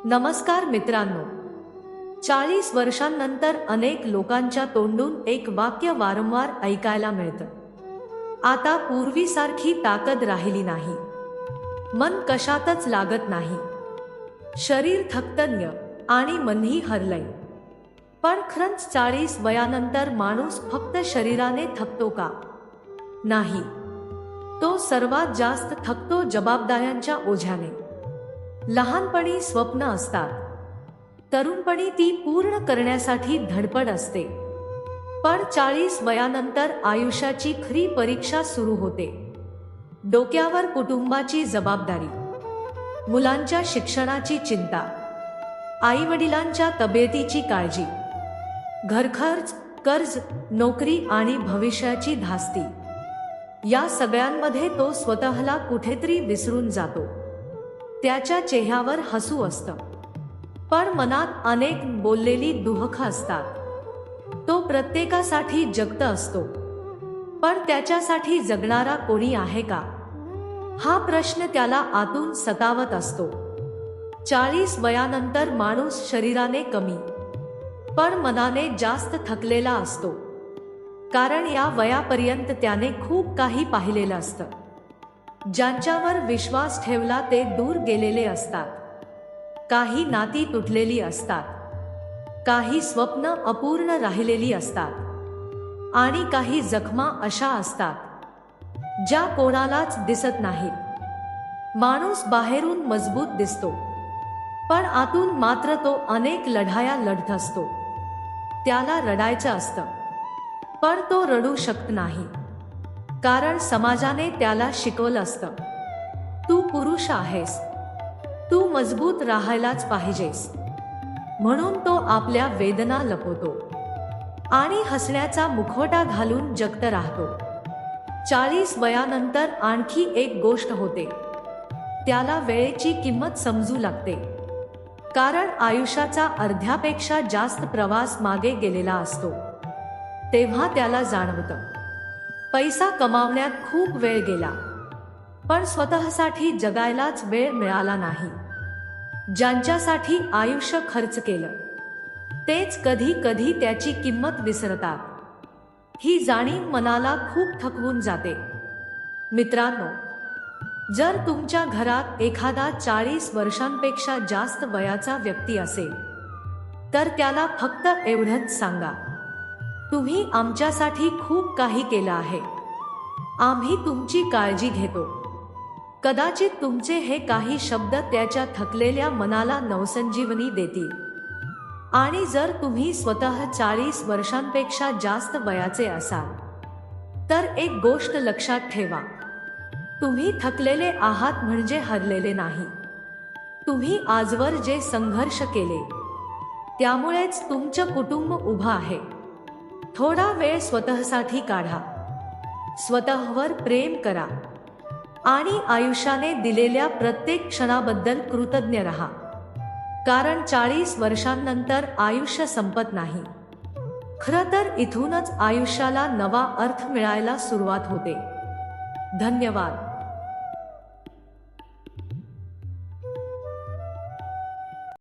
नमस्कार मित्रांनो, 40 वर्षांनंतर अनेक लोकांच्या तोंडून एक वाक्य वारंवार ऐकायला मिळतं, आता पूर्वीसारखी ताकद राहिली नाही, मन कशातच लागत नाही, शरीर थकतन्य आणि मनही हरलंय. पण खरंच 40 वयानंतर माणूस फक्त शरीराने थकतो का? नाही, तो सर्वात जास्त थकतो जबाबदाऱ्यांच्या ओझ्याने. लहानपणी स्वप्न असतात, तरुणपणी ती पूर्ण करण्यासाठी धडपड असते, पण 40 वयानंतर आयुष्याची खरी परीक्षा सुरू होते. डोक्यावर कुटुंबाची जबाबदारी, मुलांच्या शिक्षणाची चिंता, आईवडिलांच्या तब्येतीची काळजी, घरखर्च, कर्ज, नोकरी आणि भविष्याची धास्ती. या सगळ्यांमध्ये तो स्वतःला कुठेतरी विसरून जातो. त्याच्या चेहऱ्यावर हसू असतं, पण मनात अनेक बोललेली दुःख असतात. तो प्रत्येकासाठी जगत असतो, पण त्याच्यासाठी जगणारा कोणी आहे का, हा प्रश्न त्याला आतून सतावत असतो. 40 वयानंतर माणूस शरीराने कमी, पण मनाने जास्त थकलेला असतो. कारण या वयापर्यंत त्याने खूप काही पाहिलेलं असतं. ज्यांच्यावर विश्वास ठेवला ते दूर गेलेले असतात, काही नाती तुटलेली असतात, काही स्वप्न अपूर्ण राहिलेली असतात आणि काही जखमा अशा असतात ज्या कोणालाच दिसत नाहीत. माणूस बाहेरून मजबूत दिसतो, पण आतून मात्र तो अनेक लढाया लढत असतो. त्याला रडायचं असतं, पण तो रडू शकत नाही, कारण समाजाने त्याला शिकवलं असतं, तू पुरुष आहेस, तू मजबूत राहायलाच पाहिजेस. म्हणून तो आपल्या वेदना लपवतो आणि हसण्याचा मुखवटा घालून जगत राहतो. 40 वयानंतर आणखी एक गोष्ट होते, त्याला वेळेची किंमत समजू लागते. कारण आयुष्याचा अर्ध्यापेक्षा जास्त प्रवास मागे गेलेला असतो. तेव्हा त्याला जाणवतं, पैसा कमावण्यात खूप वेळ गेला, पण स्वतःसाठी जगायलाच वेळ मिळाला नाही. ज्यांच्यासाठी आयुष्य खर्च केलं, तेच कधी कधी त्याची किंमत विसरतात. ही जाणीव मनाला खूप थकवून जाते. मित्रांनो, जर तुमच्या घरात एखादा 40 वर्षांपेक्षा जास्त वयाचा व्यक्ती असेल, तर त्याला फक्त एवढंच सांगा, तुम्ही आमच्यासाठी खूप काही केलं आहे, आम्ही तुमची काळजी घेतो. कदाचित तुमचे हे काही शब्द त्याच्या थकलेल्या मनाला नवसंजीवनी देतील. आणि जर तुम्ही स्वतः 40 वर्षांपेक्षा जास्त वयाचे असाल, तर एक गोष्ट लक्षात ठेवा, तुम्ही थकलेले आहात म्हणजे हरलेले नाही. तुम्ही आजवर जे संघर्ष केले, त्यामुळेच तुमचं कुटुंब उभं आहे. थोडा वेळ स्वतःसाठी काढा, स्वतःवर प्रेम करा आणि आयुष्याने दिलेल्या प्रत्येक क्षणाबद्दल कृतज्ञ रहा. कारण 40 वर्षांनंतर आयुष्य संपत नाही. खरं तर इथूनच आयुष्याला नवा अर्थ मिळायला सुरुवात होते. धन्यवाद.